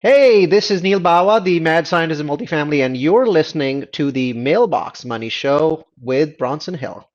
Hey, this is Neil Bawa, the mad scientist of multifamily, and you're listening to the Mailbox Money Show with Bronson Hill.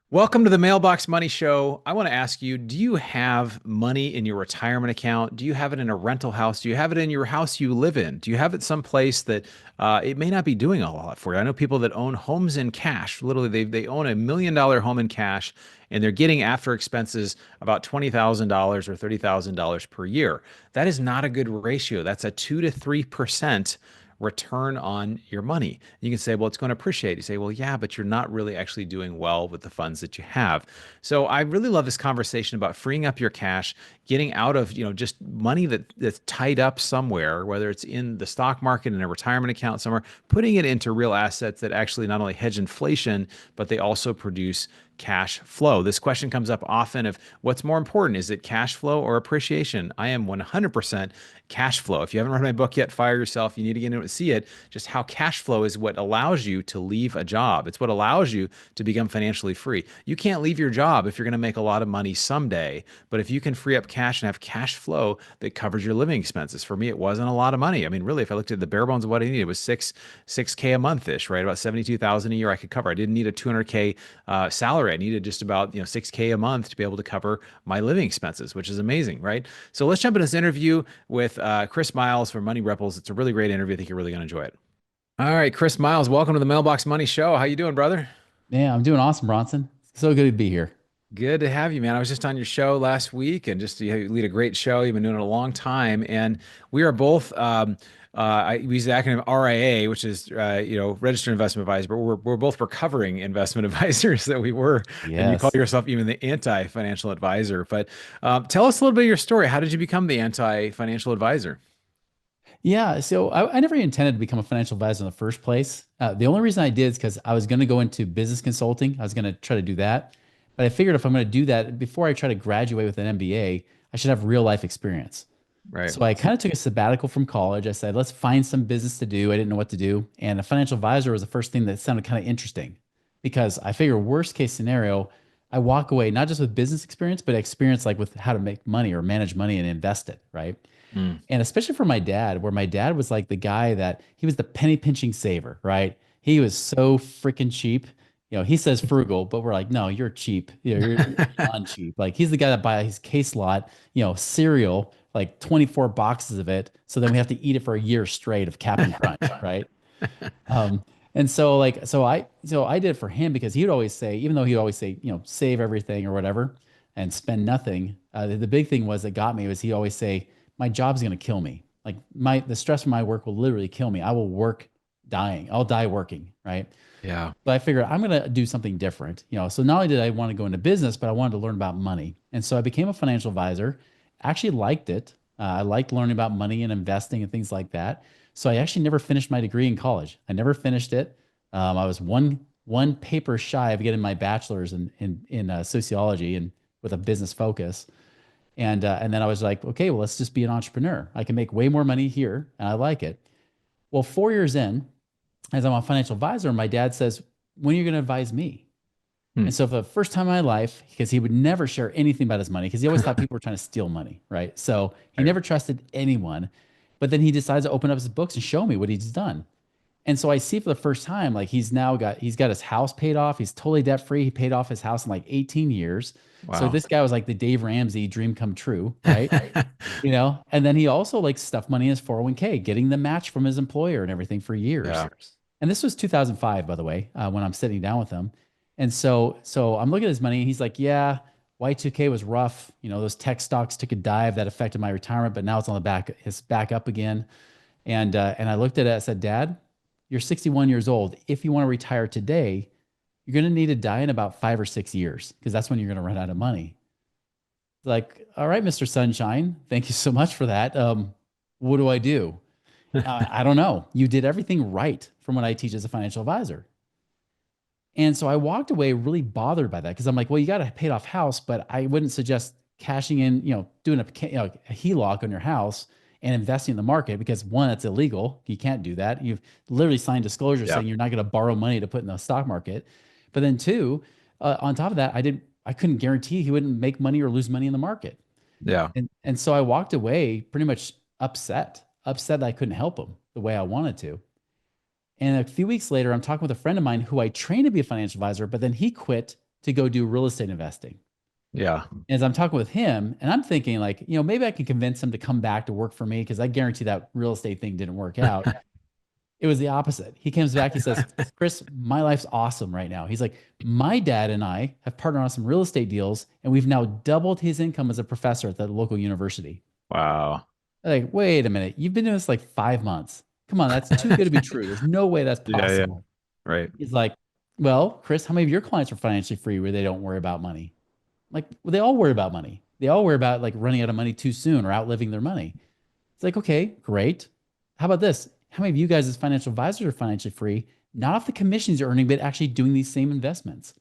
Welcome to the Mailbox Money Show. I want to ask you, do you have money in your retirement account? Do you have it in a rental house? Do you have it in your house you live in? Do you have it someplace that it may not be doing a lot for you? I know people that own homes in cash. Literally, they own $1 million home in cash, and they're getting after expenses about $20,000 or $30,000 per year. That is not a good ratio. That's a 2 to 3% return on your money. You can say, well, it's going to appreciate. You say, well, yeah, but you're not really actually doing well with the funds that you have. So I really love this conversation about freeing up your cash, getting out of, just money that's tied up somewhere, whether it's in the stock market, in a retirement account somewhere, putting it into real assets that actually not only hedge inflation, but they also produce cash flow. This question comes up often of what's more important? Is it cash flow or appreciation? I am 100% cash flow. If you haven't read my book yet, Fire Yourself, you need to get into it and see it. Just how cash flow is what allows you to leave a job. It's what allows you to become financially free. You can't leave your job if you're going to make a lot of money someday, but if you can free up cash and have cash flow that covers your living expenses. For me, it wasn't a lot of money. I mean, really, if I looked at the bare bones of what I needed, it was six K a month ish, right? About 72,000 a year I could cover. I didn't need a 200K salary. I needed just about 6K a month to be able to cover my living expenses, which is amazing, right? So let's jump into this interview with Chris Miles from Money Ripples. It's a really great interview. I think you're really going to enjoy it. All right, Chris Miles, welcome to the Mailbox Money Show. How you doing, brother? Yeah, I'm doing awesome, Bronson. So good to be here. Good to have you, man. I was just on your show last week, and just you lead a great show. You've been doing it a long time, and we are both. We use the acronym RIA, which is registered investment advisor, but we're both recovering investment advisors that we were, and you call Yes. yourself even the anti-financial advisor. But tell us a little bit of your story. How did you become the anti-financial advisor? Yeah. So I never intended to become a financial advisor in the first place. The only reason I did is because I was going to go into business consulting. I was going to try to do that. But I figured if I'm going to do that, before I try to graduate with an MBA, I should have real life experience. Right. So I kind of took a sabbatical from college. I said, let's find some business to do. I didn't know what to do. And a financial advisor was the first thing that sounded kind of interesting because I figure worst case scenario, I walk away not just with business experience, but experience like with how to make money or manage money and invest it, right? Mm. And especially for my dad, where my dad was like the guy that he was the penny pinching saver, right? He was so freaking cheap. He says frugal, but we're like, no, you're cheap. You're beyond cheap. Like he's the guy that buys his case lot, cereal, like 24 boxes of it. So then we have to eat it for a year straight of Captain Crunch, right? Um, and so I did it for him because he would always say, even though he'd always say, save everything or whatever and spend nothing. The big thing was that got me was he always say, my job's gonna kill me. Like the stress from my work will literally kill me. I will work dying. I'll die working, right? Yeah. But I figured I'm gonna do something different. So not only did I want to go into business, but I wanted to learn about money. And so I became a financial advisor. Actually liked it. I liked learning about money and investing and things like that. So I actually never finished my degree in college. I never finished it. I was one paper shy of getting my bachelor's in sociology and with a business focus. And then I was like, okay, well, let's just be an entrepreneur. I can make way more money here, and I like it. Well, 4 years in, as I'm a financial advisor, my dad says, when are you going to advise me? Hmm. And so for the first time in my life, because he would never share anything about his money, because he always thought people were trying to steal money, right? So he Right. never trusted anyone. But then he decides to open up his books and show me what he's done. And so I see for the first time, like he's got his house paid off. He's totally debt free. He paid off his house in like 18 years. So Wow. this guy was like the Dave Ramsey dream come true, right? And then he also like stuffed money in his 401k, getting the match from his employer and everything for years. Yeah. And this was 2005, by the way, when I'm sitting down with him. And so I'm looking at his money and he's like, yeah, Y2K was rough. Those tech stocks took a dive that affected my retirement, but now it's on it's back up again. And I looked at it, I said, Dad, you're 61 years old. If you want to retire today, you're going to need to die in about 5 or 6 years because that's when you're going to run out of money. Like, all right, Mr. Sunshine, thank you so much for that. What do I do? I don't know. You did everything right from what I teach as a financial advisor. And so I walked away really bothered by that because I'm like, well, you got a paid off house, but I wouldn't suggest cashing in, doing a HELOC on your house and investing in the market because one, that's illegal. You can't do that. You've literally signed disclosure Yeah. saying you're not going to borrow money to put in the stock market. But then two, on top of that, I couldn't guarantee he wouldn't make money or lose money in the market. Yeah. And so I walked away pretty much upset. upset that I couldn't help him the way I wanted to. And a few weeks later, I'm talking with a friend of mine who I trained to be a financial advisor, but then he quit to go do real estate investing. Yeah. As I'm talking with him, and I'm thinking like, maybe I can convince him to come back to work for me because I guarantee that real estate thing didn't work out. It was the opposite. He comes back, he says, Chris, my life's awesome right now. He's like, my dad and I have partnered on some real estate deals, and we've now doubled his income as a professor at the local university. Wow. I'm like, wait a minute, you've been doing this like 5 months. Come on, that's too good to be true. There's no way that's possible. Yeah. Right. He's like, well, Chris, how many of your clients are financially free where they don't worry about money? Like, well, they all worry about money. They all worry about like running out of money too soon or outliving their money. It's like, okay, great. How about this? How many of you guys as financial advisors are financially free, not off the commissions you're earning, but actually doing these same investments?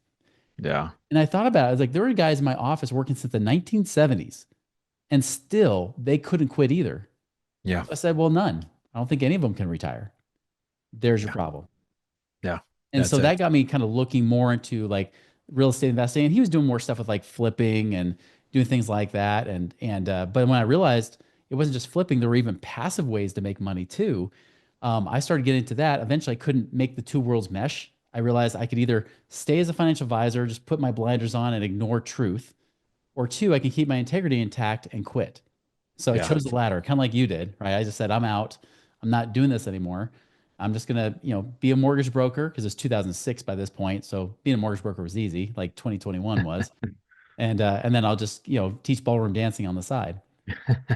Yeah. And I thought about it. I was like, there were guys in my office working since the 1970s and still they couldn't quit either. Yeah. So I said, well, none. I don't think any of them can retire. There's your problem. Yeah. And so that got me kind of looking more into like real estate investing. And he was doing more stuff with like flipping and doing things like that. But when I realized it wasn't just flipping, there were even passive ways to make money too. I started getting into that. Eventually I couldn't make the two worlds mesh. I realized I could either stay as a financial advisor, just put my blinders on and ignore truth, or two, I can keep my integrity intact and quit. So I chose the latter, kind of like you did, right? I just said, I'm out. I'm not doing this anymore. I'm just gonna, be a mortgage broker because it's 2006 by this point. So being a mortgage broker was easy, like 2021 was. And then I'll just, teach ballroom dancing on the side.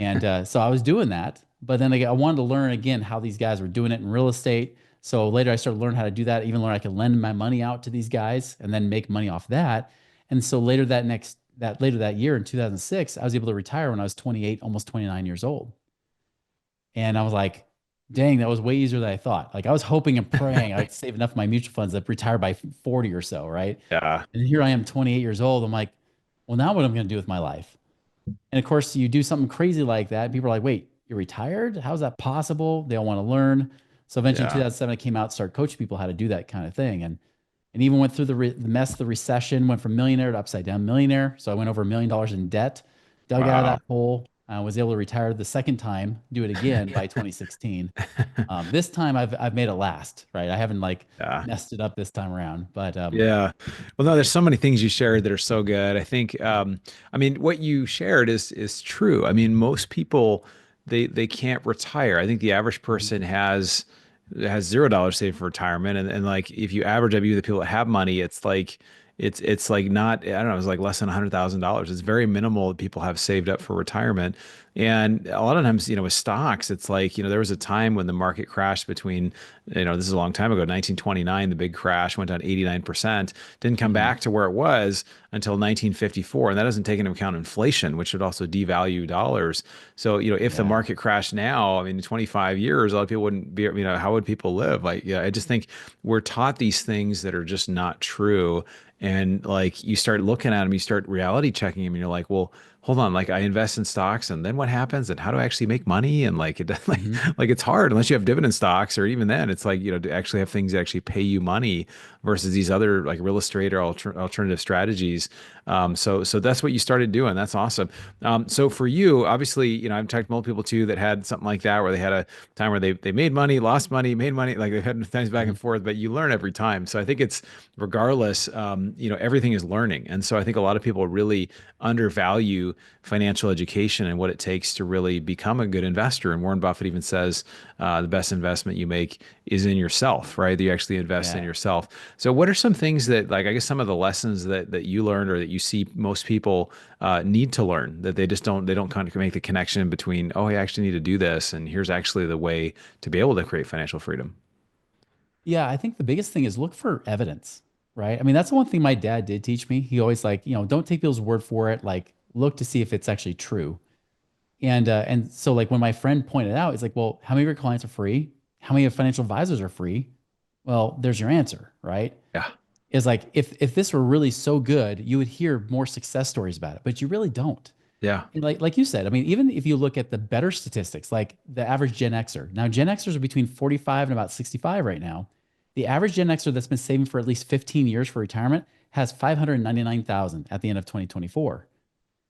And so I was doing that, but then I wanted to learn again how these guys were doing it in real estate. So later I started learning how to do that, even learn I could lend my money out to these guys and then make money off that. And so later that year in 2006, I was able to retire when I was 28, almost 29 years old. And I was like, dang, that was way easier than I thought. Like I was hoping and praying I'd save enough of my mutual funds to retire by 40 or so, right? Yeah. And here I am, 28 years old. I'm like, well, now what am I going to do with my life? And of course, you do something crazy like that. People are like, wait, you're retired? How's that possible? They all want to learn. So eventually in 2007, I came out, started coaching people how to do that kind of thing. And even went through the mess of the recession, went from millionaire to upside down millionaire. So I went over $1 million in debt, dug out of that hole. I was able to retire the second time, do it again by 2016. This time I've made it last, right? I haven't messed it up this time around, but yeah. Well, no, there's so many things you shared that are so good. I think, I mean, what you shared is true. I mean, most people, they can't retire. I think the average person has $0 saved for retirement. And like, if you average up the people that have money, it's like not, I don't know, it's like less than $100,000. It's very minimal that people have saved up for retirement. And a lot of times, with stocks, it's like, there was a time when the market crashed between, this is a long time ago, 1929, the big crash went down 89%, didn't come back to where it was until 1954. And that doesn't take into account inflation, which would also devalue dollars. So, if the market crashed now, I mean, in 25 years, a lot of people wouldn't be, how would people live? Like, I just think we're taught these things that are just not true. And like, you start looking at them, you start reality checking them, and you're like, well, hold on, like I invest in stocks and then what happens and how do I actually make money? And like, like it's hard unless you have dividend stocks, or even then it's like, to actually have things that actually pay you money versus these other like real estate or alternative strategies. So that's what you started doing. That's awesome. So for you, obviously, I've talked to multiple people too that had something like that, where they had a time where they made money, lost money, made money, like they had times back and forth, but you learn every time. So I think it's regardless, everything is learning. And so I think a lot of people really undervalue financial education and what it takes to really become a good investor. And Warren Buffett even says the best investment you make is in yourself, right? That you actually invest in yourself. So what are some things that, like, I guess some of the lessons that you learned or that you see most people need to learn, that they don't kind of make the connection between, oh, I actually need to do this, and here's actually the way to be able to create financial freedom? Yeah, I think the biggest thing is look for evidence, right? I mean, that's the one thing my dad did teach me. He always don't take people's word for it. Like, look to see if it's actually true. And so like when my friend pointed out, it's like, well, how many of your clients are free? How many of financial advisors are free? Well, there's your answer, right? Yeah. Is like, if this were really so good, you would hear more success stories about it, but you really don't. Yeah. And like you said, I mean, even if you look at the better statistics, like the average Gen Xer, now Gen Xers are between 45 and about 65 right now. The average Gen Xer that's been saving for at least 15 years for retirement has 599,000 at the end of 2024.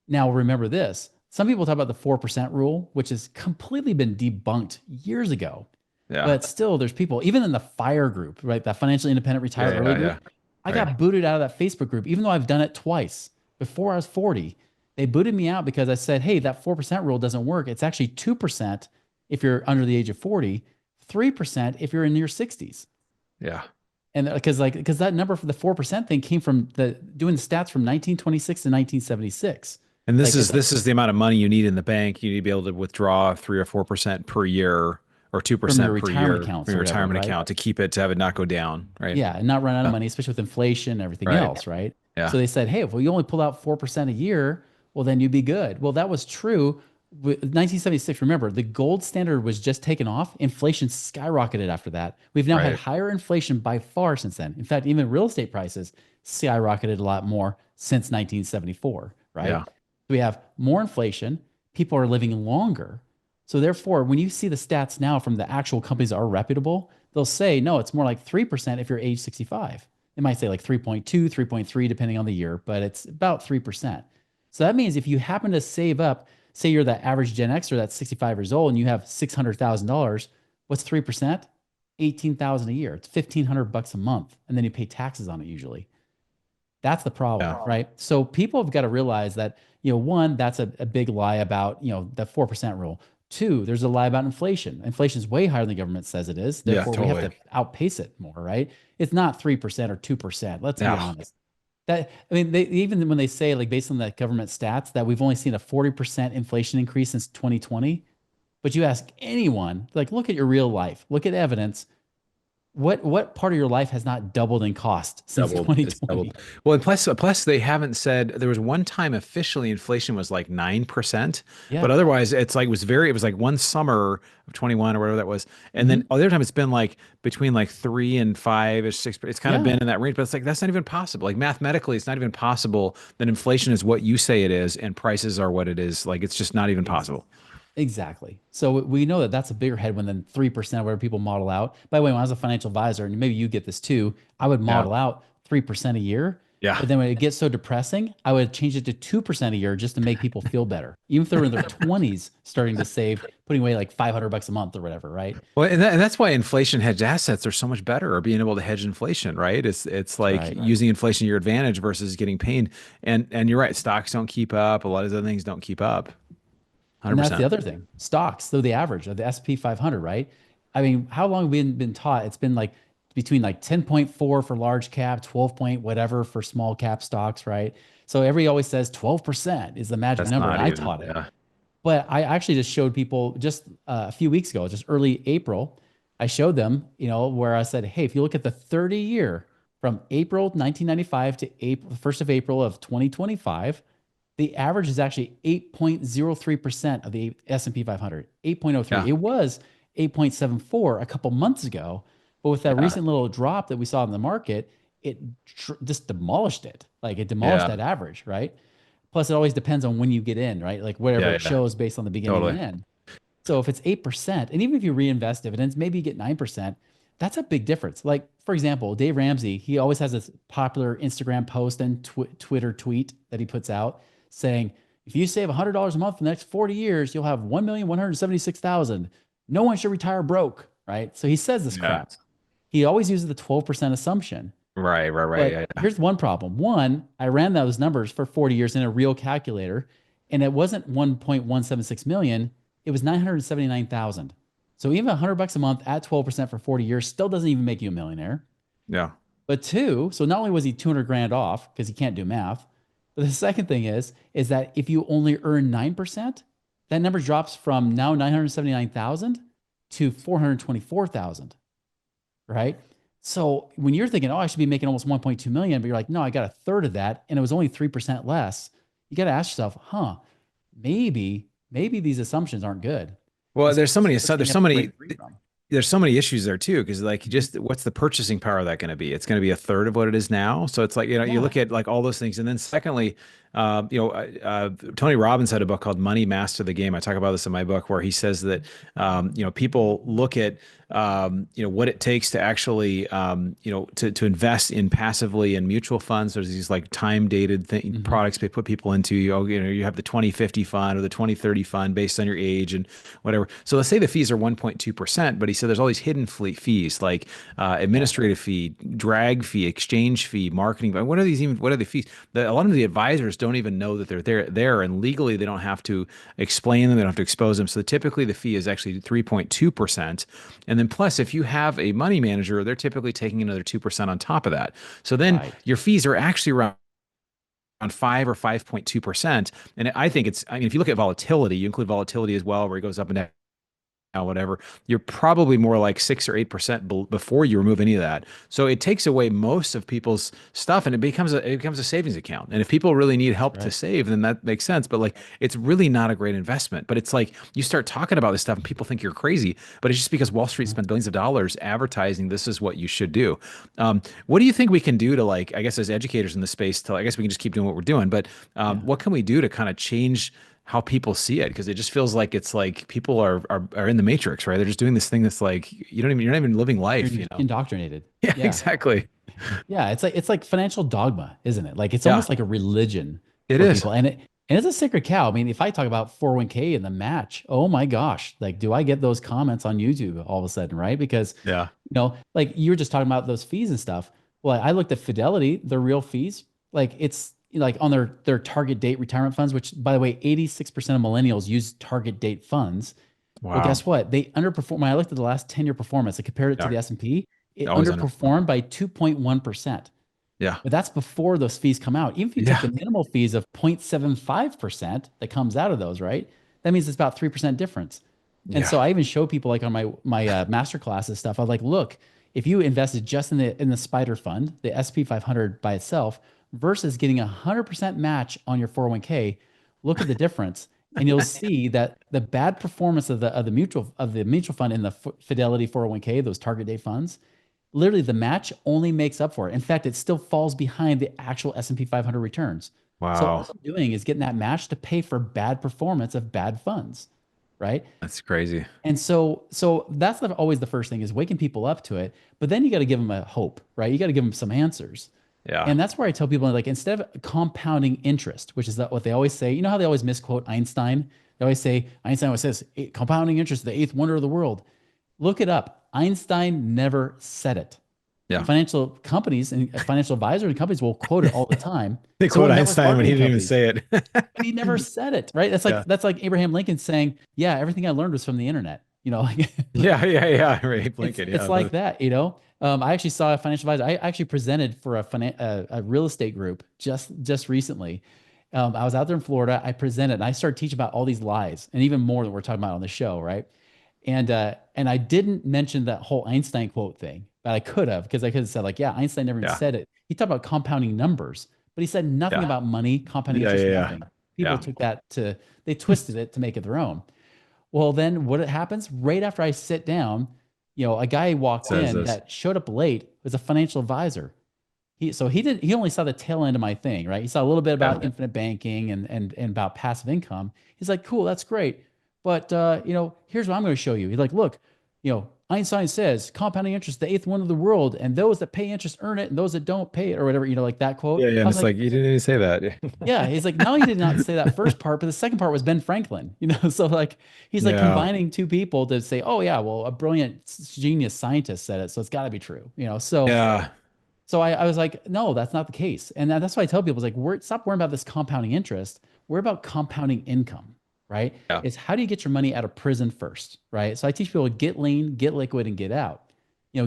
Now, remember this, Some people talk about the 4% rule, which has completely been debunked years ago. Yeah. But still, there's people, even in the FIRE group, right? That financially independent retire early group. I got booted out of that Facebook group, even though I've done it twice before I was 40. They booted me out because I said, hey, that 4% rule doesn't work. It's actually 2% if you're under the age of 40, 3% if you're in your 60s. Yeah. And because that number for the 4% thing came from doing the stats from 1926 to 1976. And this is the amount of money you need in the bank. You need to be able to withdraw 3 or 4% per year, or 2% per year from your retirement account to have it not go down, right? Yeah, and not run out of money, especially with inflation and everything else, right? Yeah. So they said, hey, if you only pull out 4% a year, well, then you'd be good. Well, that was true. With 1976, remember, the gold standard was just taken off. Inflation skyrocketed after that. We've now had higher inflation by far since then. In fact, even real estate prices skyrocketed a lot more since 1974, right? Yeah. We have more inflation. People are living longer. So therefore, when you see the stats now from the actual companies that are reputable, they'll say, no, it's more like 3% if you're age 65. It might say like 3.2, 3.3, depending on the year, but it's about 3%. So that means if you happen to save up, say you're the average Gen Xer that's 65 years old and you have $600,000, what's 3%? 18,000 a year. It's $1,500 a month. And then you pay taxes on it usually. That's the problem, right? So people have got to realize that, one, that's a big lie about, the 4% rule. Two, there's a lie about inflation. Inflation is way higher than the government says it is. Therefore, we have to outpace it more, right? It's not 3% or 2%. Let's be honest. Even when they say, like, based on the government stats, that we've only seen a 40% inflation increase since 2020. But you ask anyone, like, look at your real life, look at evidence. What part of your life has not doubled in cost since 2020? Well, and plus they haven't said. There was one time officially inflation was like 9%, but otherwise it was like one summer of 21 or whatever that was, and then other time it's been like between like 3 and 5 or 6. It's kind of been in that range, but it's like that's not even possible. Like mathematically, it's not even possible that inflation is what you say it is and prices are what it is. Like it's just not even possible. Exactly. So we know that that's a bigger headwind than 3%, whatever people model out. By the way, when I was a financial advisor, and maybe you get this too, I would model out 3% a year. Yeah. But then when it gets so depressing, I would change it to 2% a year just to make people feel better. Even if they're in their 20s, starting to save, putting away like $500 a month or whatever, right? Well, and that's why inflation hedged assets are so much better, or being able to hedge inflation, right? It's like using inflation to your advantage versus getting paid. And you're right, stocks don't keep up. A lot of other things don't keep up. 100%. And that's the other thing. Stocks, though, the average of the S&P 500, right? I mean, how long have we been taught? It's been like between like 10.4 for large cap, 12 point whatever for small cap stocks, right? So everybody always says 12% is the magic number. And I taught it. But I actually just showed people just a few weeks ago, just early April, I showed them, where I said, hey, if you look at the 30-year from April 1995 to April, 1st of April of 2025, the average is actually 8.03% of the S&P 500, 8.03. Yeah. It was 8.74 a couple months ago, but with that recent little drop that we saw in the market, it just demolished it. Like it demolished that average, right? Plus, it always depends on when you get in, right? Like whatever it shows based on the beginning and end. So if it's 8%, and even if you reinvest dividends, maybe you get 9%, that's a big difference. Like, for example, Dave Ramsey, he always has this popular Instagram post and Twitter tweet that he puts out saying, if you save $100 a month for the next 40 years, you'll have 1,176,000. No one should retire broke, right? So he says this crap. He always uses the 12% assumption. Right. But here's one problem. One, I ran those numbers for 40 years in a real calculator, and it wasn't 1.176 million. It was 979,000. So even $100 a month at 12% for 40 years still doesn't even make you a millionaire. Yeah. But two, so not only was he 200 grand off because he can't do math, but the second thing is that if you only earn 9%, that number drops from now 979,000 to 424,000, right? So when you're thinking, oh, I should be making almost 1.2 million, but you're like, no, I got a third of that, and it was only 3% less. You got to ask yourself, maybe these assumptions aren't good. Well, there's so many issues there too, because like what's the purchasing power of that going to be? It's going to be a third of what it is now. So it's like, you look at like all those things. And then secondly, Tony Robbins had a book called Money Master the Game. I talk about this in my book, where he says that, people look at, what it takes to actually, to invest in passively in mutual funds. There's these like time dated Mhm. products they put people into. You have the 2050 fund or the 2030 fund based on your age and whatever. So let's say the fees are 1.2%, but he said there's all these hidden fees like Yeah. administrative fee, drag fee, exchange fee, marketing. But what are these even? What are the fees? A lot of the advisors don't even know that they're there, and legally they don't have to explain them. They don't have to expose them. So typically the fee is actually 3.2%. And then plus, if you have a money manager, they're typically taking another 2% on top of that. So then Right. your fees are actually around 5 or 5.2%. And I think I mean, if you look at volatility, you include volatility as well, where it goes up and down, whatever, you're probably more like 6 or 8% before you remove any of that. So it takes away most of people's stuff, and it becomes a savings account. And if people really need help to Right. save, then that makes sense. But like, it's really not a great investment. But it's like you start talking about this stuff, and people think you're crazy. But it's just because Wall Street Mhm. spends billions of dollars advertising this is what you should do. What do you think we can do to, like, I guess as educators in the space, to, I guess we can just keep doing what we're doing. But Yeah. what can we do to kind of change how people see it? Because it just feels like it's like people are in the matrix, right? They're just doing this thing that's like you're not even living You're life. indoctrinated. Yeah, Yeah. exactly. Yeah, it's like financial dogma, isn't it? Like it's Yeah, almost like a religion it for is. people. And it's a sacred cow. I mean, if I talk about 401k and the match, oh my gosh, like do I get those comments on YouTube all of a sudden, right? Because Yeah. like you were just talking about those fees and stuff. Well, I looked at Fidelity, their real fees, like it's like on their target date retirement funds, which by the way, 86% of millennials use target date funds. Well, Wow. guess what? They underperform. When I looked at the last 10-year performance, I compared it to Yeah. the S&P, it Always underperform. underperformed by 2.1%. Yeah. But that's before those fees come out. Even if you take Yeah. the minimal fees of 0.75% that comes out of those, right? That means it's about 3% difference. And Yeah. so I even show people like on my master classes stuff. I was like, look, if you invested just in the spider fund, the SP 500 by itself, versus getting 100% match on your 401k, look at the difference, and you'll see that the bad performance of the mutual fund in the Fidelity 401k, those target date funds, literally the match only makes up for it. In fact, it still falls behind the actual S&P 500 returns. So all Wow. I'm doing is getting that match to pay for bad performance of bad funds, right? That's crazy. And so that's always the first thing is waking people up to it. But then you got to give them a hope, right? You got to give them some answers. Yeah. And that's where I tell people like instead of compounding interest, which is what they always say, you know how they always misquote Einstein? They always say Einstein always says compounding interest, the eighth wonder of the world. Look it up. Einstein never said it. Yeah. Financial companies and financial advisors and companies will quote it all the time. They So quote will network Einstein when he marketing didn't even companies. say it. But he never said it, right? That's like Yeah. that's like Abraham Lincoln saying, "Yeah, everything I learned was from the internet." Like Yeah. Yeah. Yeah. Right. it's Blinken. it's Yeah. like that. I actually saw a financial advisor. I actually presented for a real estate group just recently. I was out there in Florida. I presented and I started teaching about all these lies and even more that we're talking about on the show, right? And I didn't mention that whole Einstein quote thing, but I could have because I could have said like, yeah, Einstein never even Yeah. said it. He talked about compounding numbers, but he said nothing Yeah. about money, compounding Yeah. interest, Yeah. Yeah. nothing. People Yeah. took that they twisted it to make it their own. Well, then what happens right after I sit down, a guy walked Says in this. that showed up late was a financial advisor. He only saw the tail end of my thing, right? He saw a little bit about Yeah. infinite banking and about passive income. He's like, cool, that's great. But here's what I'm going to show you. He's like, look, Einstein says compounding interest is the eighth wonder of the world, and those that pay interest earn it, and those that don't pay it, or whatever, like that quote. Yeah. Yeah. I And was it's like, like you didn't even say that. yeah, he's like, no, he did not say that first part, but the second part was Ben Franklin, so like he's like Yeah. combining two people to say, oh yeah, well, a brilliant genius scientist said it, so it's got to be true. So I was like, no, that's not the case. And that's why I tell people is like, stop worrying about this compounding interest. Worry about compounding income, right? Yeah. It's how do you get your money out of prison first, right? So I teach people get lean, get liquid, and get out.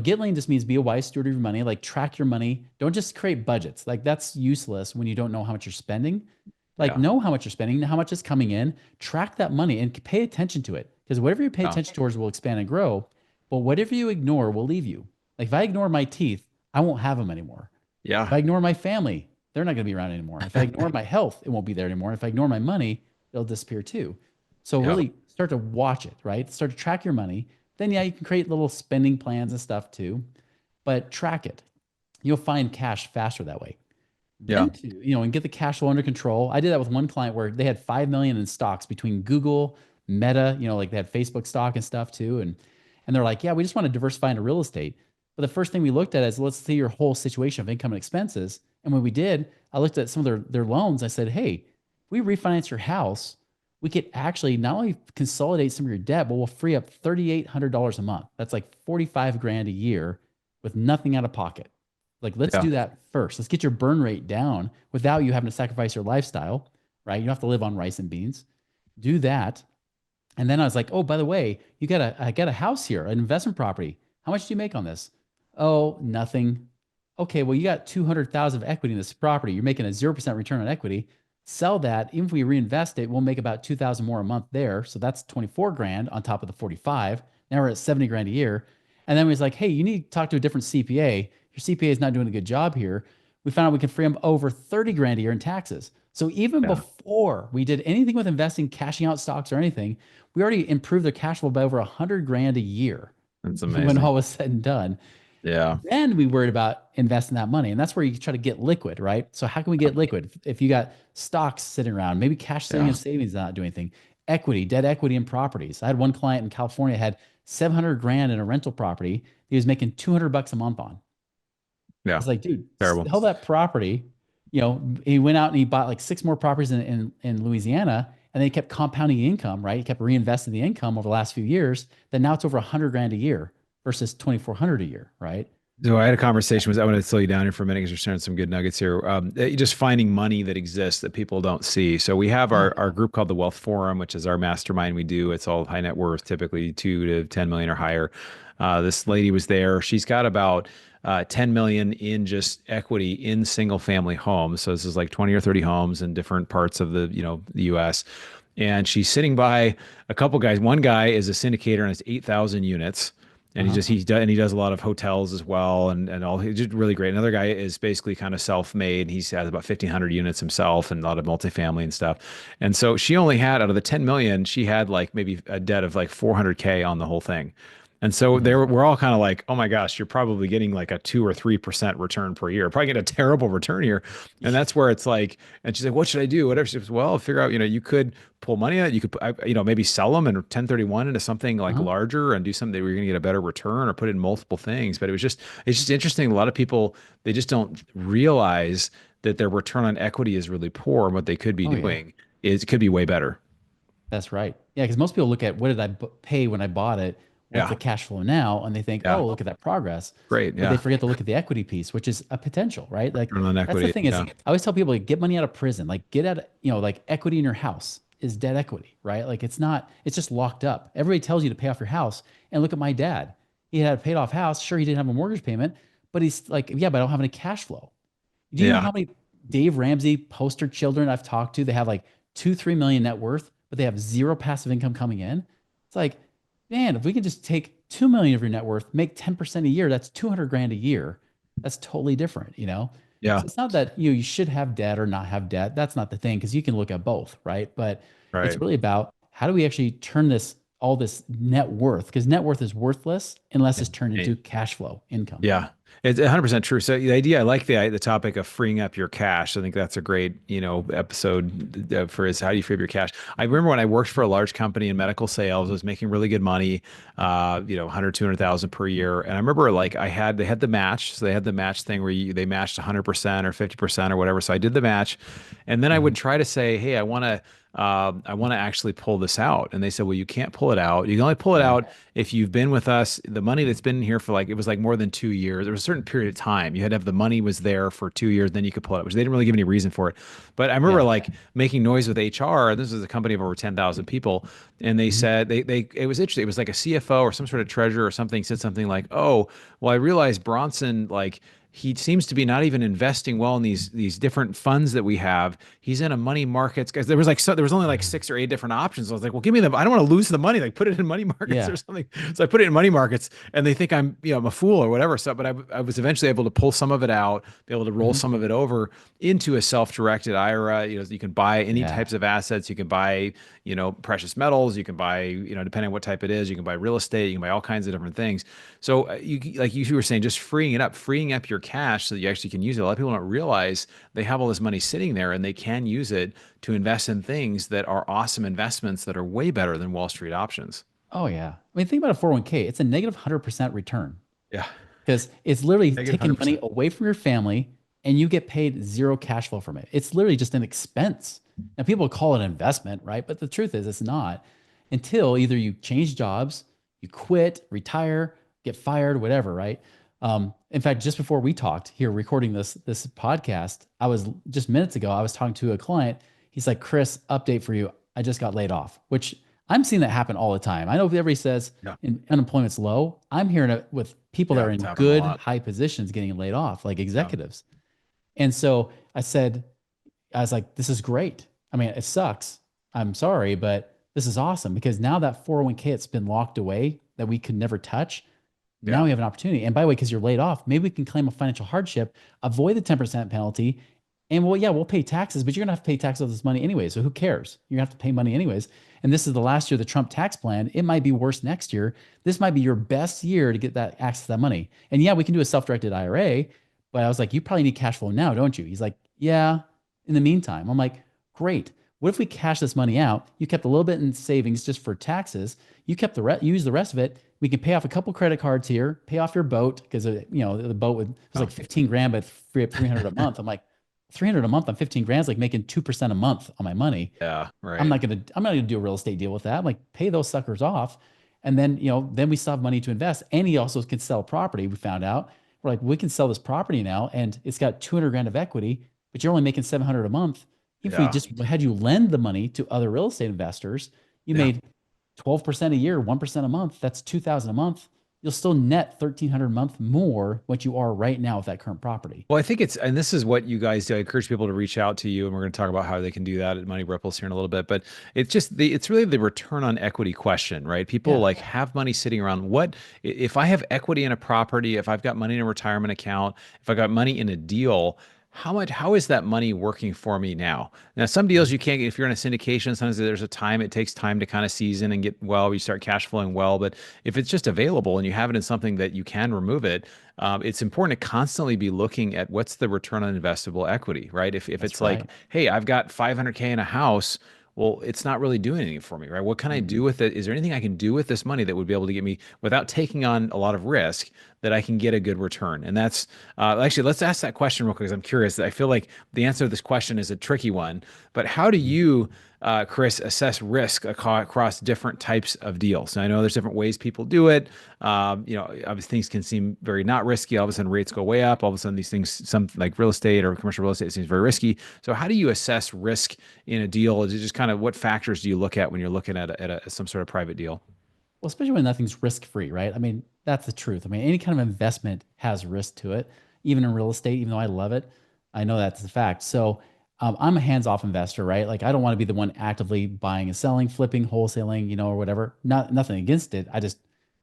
Get lean just means be a wise steward of your money, like track your money. Don't just create budgets. Like that's useless when you don't know how much you're spending. Like Yeah. know how much you're spending, how much is coming in, track that money and pay attention to it. Because whatever you pay Yeah. attention towards will expand and grow. But whatever you ignore will leave you. Like if I ignore my teeth, I won't have them anymore. If Yeah. I ignore my family, they're not going to be around anymore. If I ignore my health, it won't be there anymore. If I ignore my money, it'll disappear too. So Yeah. really start to watch it, right? Start to track your money. Then yeah, you can create little spending plans and stuff too, but track it. You'll find cash faster that way. Yeah. then to, and get the cash flow under control. I did that with one client where they had 5 million in stocks between Google, Meta, like they had Facebook stock and stuff too. And they're like, yeah, we just want to diversify into real estate. But the first thing we looked at is let's see your whole situation of income and expenses. And when we did, I looked at some of their loans. I said, hey, if we refinance your house, we could actually not only consolidate some of your debt, but we'll free up $3,800 a month. That's like 45 grand a year with nothing out of pocket. Like, let's Yeah. do that first. Let's get your burn rate down without you having to sacrifice your lifestyle, right? You don't have to live on rice and beans. Do that. And then I was like, oh, by the way, I got a house here, an investment property. How much do you make on this? Oh, nothing. Okay, well, you got 200,000 of equity in this property. You're making a 0% return on equity. Sell that. Even if we reinvest it, we'll make about 2,000 more a month there. So that's 24 grand on top of the 45. Now we're at 70 grand a year. And then we was like, hey, you need to talk to a different CPA. Your CPA is not doing a good job here. We found out we can free them over 30 grand a year in taxes. So even Yeah. before we did anything with investing, cashing out stocks or anything, we already improved their cash flow by over 100 grand a year That's when amazing. all was said and done. Yeah. Then we worried about investing that money. And that's where you try to get liquid, right? So how can we get liquid? If you got stocks sitting around, maybe cash sitting Yeah. in savings, not doing anything, equity, debt equity in properties. I had one client in California had 700 grand in a rental property. He was making 200 bucks a month on. I Yeah. was like, dude, Terrible. sell that property. He went out and he bought like 6 more properties in Louisiana, and then he kept compounding income, right? He kept reinvesting the income over the last few years. Then now it's over 100 grand a year versus 2,400 a year, right? So I had a conversation with, I want to slow you down here for a minute because you're sharing some good nuggets here. Just finding money that exists that people don't see. So we have Yeah. our group called the Wealth Forum, which is our mastermind we do. It's all high net worth, typically 2 to 10 million or higher. This lady was there. She's got about 10 million in just equity in single family homes. So this is like 20 or 30 homes in different parts of the US. And she's sitting by a couple guys. One guy is a syndicator and has 8,000 units. And Uh-huh. he does a lot of hotels as well, and all. He's just really great. Another guy is basically kind of self-made. He's has about 1,500 units himself and a lot of multifamily and stuff. And so she only had, out of the 10 million, she had like maybe a debt of like 400K on the whole thing. And so Mhm. we're all kind of like, oh my gosh, you're probably getting like a 2 or 3% return per year. Probably getting a terrible return here. And that's where it's like, and she's like, what should I do? Whatever. She says, well, figure out, you could pull money out. You could, maybe sell them and 1031 into something like Uh-huh. larger and do something that we're going to get a better return, or put in multiple things. But it's just interesting. A lot of people, they just don't realize that their return on equity is really poor, and what they could be Oh yeah. doing is could be way better. That's right. Yeah, because most people look at what did I pay when I bought it? What's Yeah. the cash flow now? And they think, Yeah. oh, look at that progress. Great. But they Yeah. forget to look at the equity piece, which is a potential, right? Like Return on that's the equity. thing is, Yeah. I always tell people, like, get money out of prison. Like get out, like equity in your house is debt equity, right? Like it's just locked up. Everybody tells you to pay off your house. And look at my dad. He had a paid off house. Sure, he didn't have a mortgage payment, but he's like, yeah, but I don't have any cash flow. Do you know Yeah. how many Dave Ramsey poster children I've talked to? They have like 2, 3 million net worth, but they have zero passive income coming in. It's like, man, if we can just take 2 million of your net worth, make 10% a year, that's 200 grand a year. That's totally different. Yeah. So it's not that you should have debt or not have debt. That's not the thing, because you can look at both, right? But it's Right. really about how do we actually turn all this net worth, because net worth is worthless unless it's turned into cash flow income. Yeah, it's 100% true. So the idea, I like the topic of freeing up your cash. I think that's a great, episode for is how do you free up your cash? I remember when I worked for a large company in medical sales, I was making really good money, 100, 200,000 per year. And I remember like they had the match. So they had the match thing where they matched 100% or 50% or whatever. So I did the match, and then I would Mhm. try to say, hey, I want to actually pull this out. And they said, well, you can't pull it out. You can only pull it Yeah. out if you've been with us, the money that's been here for like, it was like more than 2 years. There was a certain period of time. You had to have the money was there for 2 years, then you could pull it out, which they didn't really give any reason for it. But I remember Yeah. like making noise with HR. This is a company of over 10,000 people. And they Mhm. said, it was interesting. It was like a CFO or some sort of treasurer or something said something like, oh, well, I realized Bronson, like, he seems to be not even investing well in these different funds that we have. He's in a money markets, guys. There was only like 6 or 8 different options. I was like, well, give me I don't want to lose the money. Like put it in money markets Yeah. or something. So I put it in money markets, and they think I'm a fool or whatever. So, but I was eventually able to pull some of it out, be able to roll Mhm. some of it over into a self-directed IRA. You can buy any Yeah. types of assets. You can buy, precious metals. You can buy, depending on what type it is, you can buy real estate. You can buy all kinds of different things. So like you were saying, just freeing up your cash so that you actually can use it. A lot of people don't realize they have all this money sitting there and they can use it to invest in things that are awesome investments that are way better than Wall Street options. Oh yeah. I mean, think about a 401k. It's a negative 100% return Yeah. because it's literally Negative taking money 100%. away from your family and you get paid zero cash flow from it. It's literally just an expense. Now people call it an investment, right? But the truth is it's not until either you change jobs, you quit, retire, get fired, whatever, right? In fact, just before we talked here recording this podcast, I was just minutes ago, I was talking to a client. He's like, Chris, update for you. I just got laid off, which I'm seeing that happen all the time. I know everybody says Yeah. unemployment's low. I'm hearing it with people that are in it's happened a good lot. high positions getting laid off, like executives. And so I was like, this is great. I mean, it sucks. I'm sorry, but this is awesome because now that 401k that's been locked away that we could never touch, now we have an opportunity. And by the way, because you're laid off, maybe we can claim a financial hardship, avoid the 10% penalty. And we'll pay taxes, but you're going to have to pay taxes on this money anyway. So who cares? You're going to have to pay money anyways. And this is the last year of the Trump tax plan. It might be worse next year. This might be your best year to get that access to that money. And yeah, we can do a self-directed IRA, but I was like, you probably need cash flow now, don't you? He's like, yeah, in the meantime. I'm like, great. What if we cash this money out? You kept a little bit in savings just for taxes. You kept you use the rest of it. We can pay off a couple credit cards here, pay off your boat because the boat was like 15 grand, but free up 300 a month. I'm like, 300 a month on 15 grand is like making 2% a month on my money. Yeah, right. I'm not gonna do a real estate deal with that. I'm like, pay those suckers off. And then, then we still have money to invest. And he also can sell property. We found out we're like, we can sell this property now and it's got 200 grand of equity, but you're only making 700 a month. If we just had you lend the money to other real estate investors, you made 12% a year, 1% a month. That's 2,000 a month. You'll still net 1,300 a month more what you are right now with that current property. Well, I think and this is what you guys do. I encourage people to reach out to you, and we're going to talk about how they can do that at Money Ripples here in a little bit. But it's just it's really the return on equity question, right? People like have money sitting around. What if I have equity in a property? If I've got money in a retirement account? If I got money in a deal? How is that money working for me now? Now, some deals you can't, if you're in a syndication, sometimes it takes time to kind of season and get you start cash flowing well. But if it's just available and you have it in something that you can remove it, it's important to constantly be looking at what's the return on investable equity, right? If it's like, hey, I've got 500K in a house, well, it's not really doing anything for me, right? What can I do with it? Is there anything I can do with this money that would be able to get me, without taking on a lot of risk, that I can get a good return? And that's actually, let's ask that question real quick because I'm curious. I feel like the answer to this question is a tricky one, but how do you, Chris, assess risk across different types of deals? And I know there's different ways people do it. Obviously things can seem very not risky. All of a sudden rates go way up. All of a sudden these things, some like real estate or commercial real estate, seems very risky. So how do you assess risk in a deal? Is it just kind of what factors do you look at when you're looking at some sort of private deal? Well, especially when nothing's risk-free, right? I mean, that's the truth. I mean, any kind of investment has risk to it, even in real estate, even though I love it. I know that's the fact. So I'm a hands-off investor, right? Like I don't want to be the one actively buying and selling, flipping, wholesaling, or whatever. Nothing against it.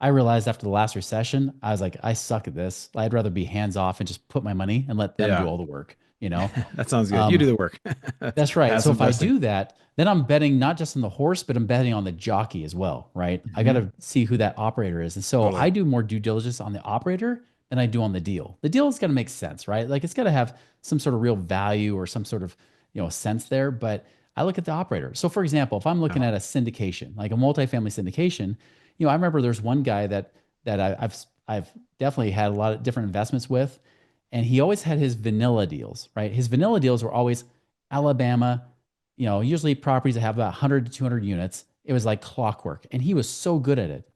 I realized after the last recession, I was like, I suck at this. I'd rather be hands-off and just put my money and let them do all the work, That sounds good. You do the work. That's right. So if I do that, then I'm betting not just on the horse, but I'm betting on the jockey as well, right? I got to see who that operator is. And so I do more due diligence on the operator than I do on the deal. The deal is going to make sense, right? Like it's got to have some sort of real value or some sort of, sense there. But I look at the operator. So for example, if I'm looking at a syndication, like a multifamily syndication, I remember there's one guy that I've definitely had a lot of different investments with, and he always had his vanilla deals, right? His vanilla deals were always Alabama, usually properties that have about 100 to 200 units. It was like clockwork, and he was so good at it.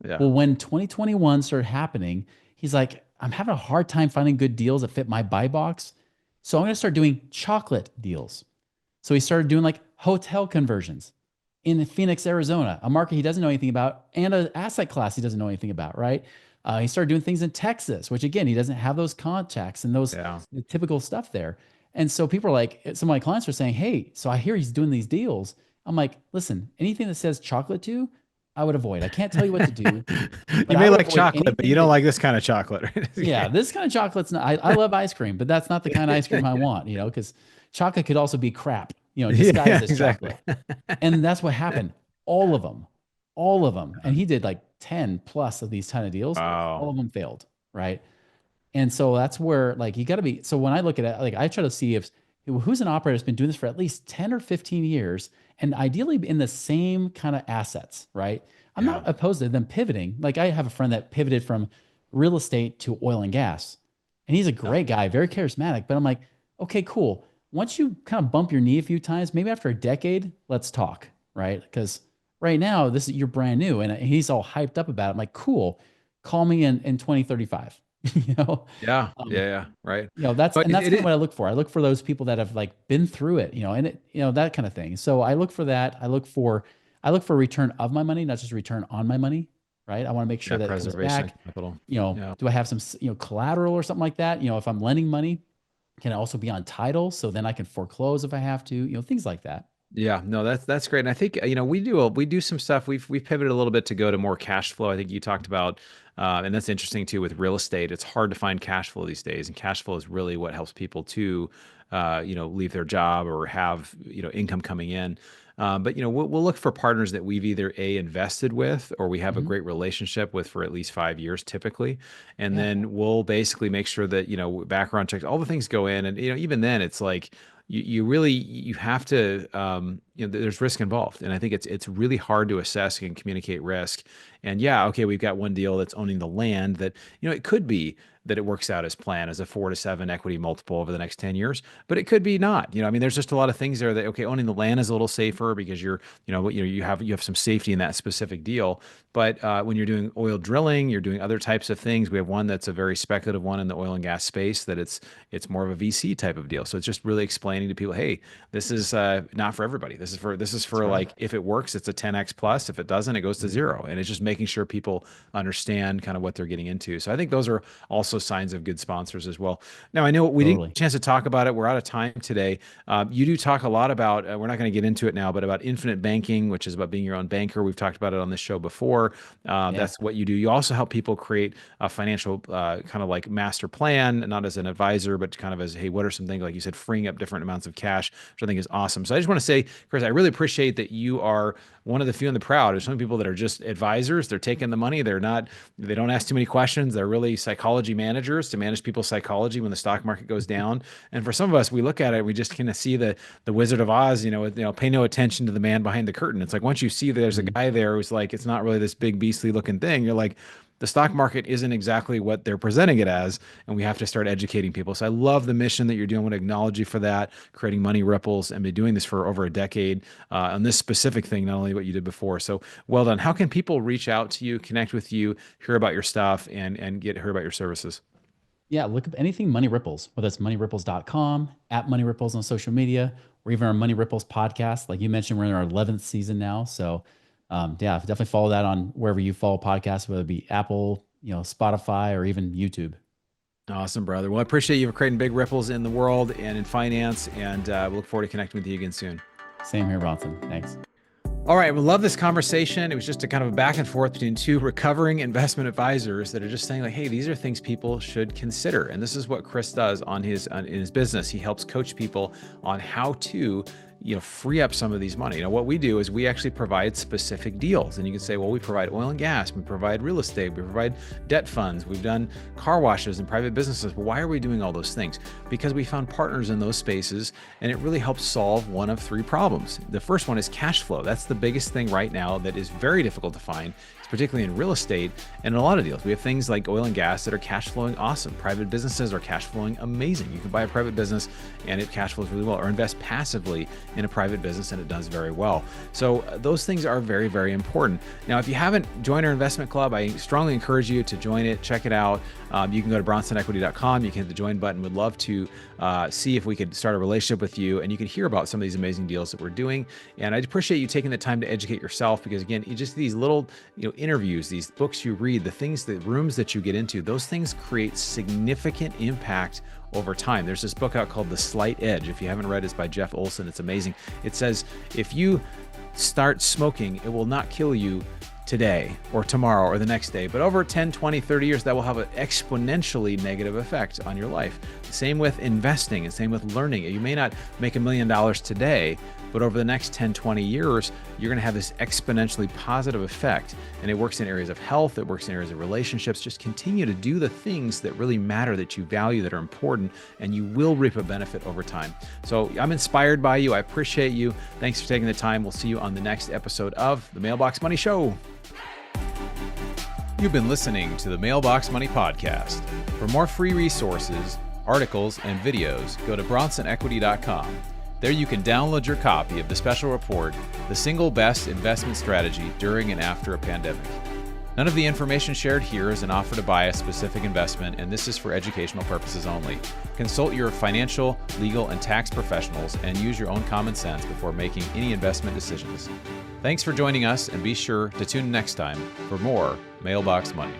Yeah. Well, when 2021 started happening, he's like, I'm having a hard time finding good deals that fit my buy box. So I'm going to start doing chocolate deals. So he started doing like hotel conversions in Phoenix, Arizona, a market he doesn't know anything about, and an asset class he doesn't know anything about, right? He started doing things in Texas, which again, he doesn't have those contacts and those the typical stuff there. And so people are like, some of my clients are saying, hey, so I hear he's doing these deals. I'm like, listen, anything that says chocolate to, I would avoid. I can't tell you what to do. You may like chocolate, but you don't like this kind of chocolate, right? Yeah, this kind of chocolate's not, I love ice cream, but that's not the kind of ice cream I want, because chocolate could also be crap, disguised as chocolate. And that's what happened. All of them. And he did like 10 plus of these kind of deals. Wow. All of them failed, right? And so that's where like you got to be. So when I look at it, like I try to see if who's an operator that's been doing this for at least 10 or 15 years and ideally in the same kind of assets, right? I'm Yeah. not opposed to them pivoting. Like I have a friend that pivoted from real estate to oil and gas. And he's a great guy, very charismatic. But I'm like, okay, cool. Once you kind of bump your knee a few times, maybe after a decade, let's talk, right? Because right now, this is you're brand new and he's all hyped up about it. I'm like, cool. Call me in 2035. you know, Yeah. um, Yeah. Yeah. Right. that's But and that's kind of it what I look for. I look for those people that have like been through it, and that kind of thing. So I look for that. I look for return of my money, not just return on my money, right? I want to make sure yeah, that it comes preservation back. of capital. Yeah. Do I have some, collateral or something like that? If I'm lending money, can it also be on title? So then I can foreclose if I have to, things like that. Yeah, no, that's great. And I think, we do some stuff. We've pivoted a little bit to go to more cash flow. I think you talked about, and that's interesting too with real estate. It's hard to find cash flow these days, and cash flow is really what helps people to, leave their job or have income coming in. But we'll look for partners that we've either invested with or we have a Mhm. great relationship with for at least 5 years typically, and Yeah. then we'll basically make sure that background checks, all the things go in, and even then it's like you have to there's risk involved, and I think it's really hard to assess and communicate risk. And yeah, okay, we've got one deal that's owning the land that it could be that it works out as planned as a 4 to 7 equity multiple over the next 10 years, but it could be not. I mean, there's just a lot of things there that, okay, owning the land is a little safer because you have some safety in that specific deal. But when you're doing oil drilling, you're doing other types of things. We have one that's a very speculative one in the oil and gas space that it's more of a VC type of deal. So it's just really explaining to people, hey, this is not for everybody. This is That's for right. like, if it works, it's a 10x plus. If it doesn't, it goes to Mhm. zero. And it's just making sure people understand kind of what they're getting into. So I think those are also signs of good sponsors as well. Now, I know we didn't get Totally. a chance to talk about it. We're out of time today. You do talk a lot about, we're not going to get into it now, but about infinite banking, which is about being your own banker. We've talked about it on this show before. Yeah. That's what you do. You also help people create a financial kind of like master plan, not as an advisor, but kind of as, hey, what are some things, like you said, freeing up different amounts of cash, which I think is awesome. So I just want to say, Chris, I really appreciate that you are one of the few and the proud. There's some people that are just advisors. They're taking the money. They don't ask too many questions. They're really psychology managers to manage people's psychology when the stock market goes down. And for some of us, we look at it, we just kind of see the Wizard of Oz, pay no attention to the man behind the curtain. It's like, once you see there's a Mhm. guy there who's like, it's not really this big beastly looking thing, you're like, the stock market isn't exactly what they're presenting it as, and we have to start educating people. So I love the mission that you're doing. I want to acknowledge you for that, creating money ripples, and been doing this for over a decade on this specific thing, not only what you did before. So well done. How can people reach out to you, connect with you, hear about your stuff, and hear about your services? Yeah, look up anything Money Ripples, whether it's moneyripples.com, at Money Ripples on social media, or even our Money Ripples podcast. Like you mentioned, we're in our 11th season now. So, yeah, definitely follow that on wherever you follow podcasts, whether it be Apple, Spotify, or even YouTube. Awesome, brother. Well, I appreciate you for creating big ripples in the world and in finance, and we look forward to connecting with you again soon. Same here, Bronson. Thanks. All right, we love this conversation. It was just a kind of a back and forth between two recovering investment advisors that are just saying like, hey, these are things people should consider. And this is what Chris does in his business. He helps coach people on how to free up some of these money. What we do is we actually provide specific deals. And you can say, well, we provide oil and gas, we provide real estate, we provide debt funds, we've done car washes and private businesses. But why are we doing all those things? Because we found partners in those spaces, and it really helps solve one of three problems. The first one is cash flow. That's the biggest thing right now that is very difficult to find, particularly in real estate and in a lot of deals. We have things like oil and gas that are cash flowing awesome. Private businesses are cash flowing amazing. You can buy a private business and it cash flows really well, or invest passively in a private business and it does very well. So those things are very, very important. Now, if you haven't joined our investment club, I strongly encourage you to join it. Check it out. You can go to bronsonequity.com. You can hit the join button. We'd love to see if we could start a relationship with you, and you can hear about some of these amazing deals that we're doing. And I'd appreciate you taking the time to educate yourself, because again, just these little interviews, these books you read, the rooms that you get into, those things create significant impact over time. There's this book out called The Slight Edge. If you haven't read it, it's by Jeff Olson. It's amazing. It says, if you start smoking, it will not kill you today or tomorrow or the next day, but over 10, 20, 30 years, that will have an exponentially negative effect on your life. Same with investing and same with learning. You may not make $1 million today, But over the next 10, 20 years, you're going to have this exponentially positive effect. And it works in areas of health, it works in areas of relationships. Just continue to do the things that really matter, that you value, that are important, and you will reap a benefit over time. So I'm inspired by you. I appreciate you. Thanks for taking the time. We'll see you on the next episode of the Mailbox Money Show. You've been listening to the Mailbox Money Podcast. For more free resources, articles, and videos, go to bronsonequity.com. There you can download your copy of the special report, The Single Best Investment Strategy During and After a Pandemic. None of the information shared here is an offer to buy a specific investment, and this is for educational purposes only. Consult your financial, legal, and tax professionals and use your own common sense before making any investment decisions. Thanks for joining us, and be sure to tune in next time for more Mailbox Money.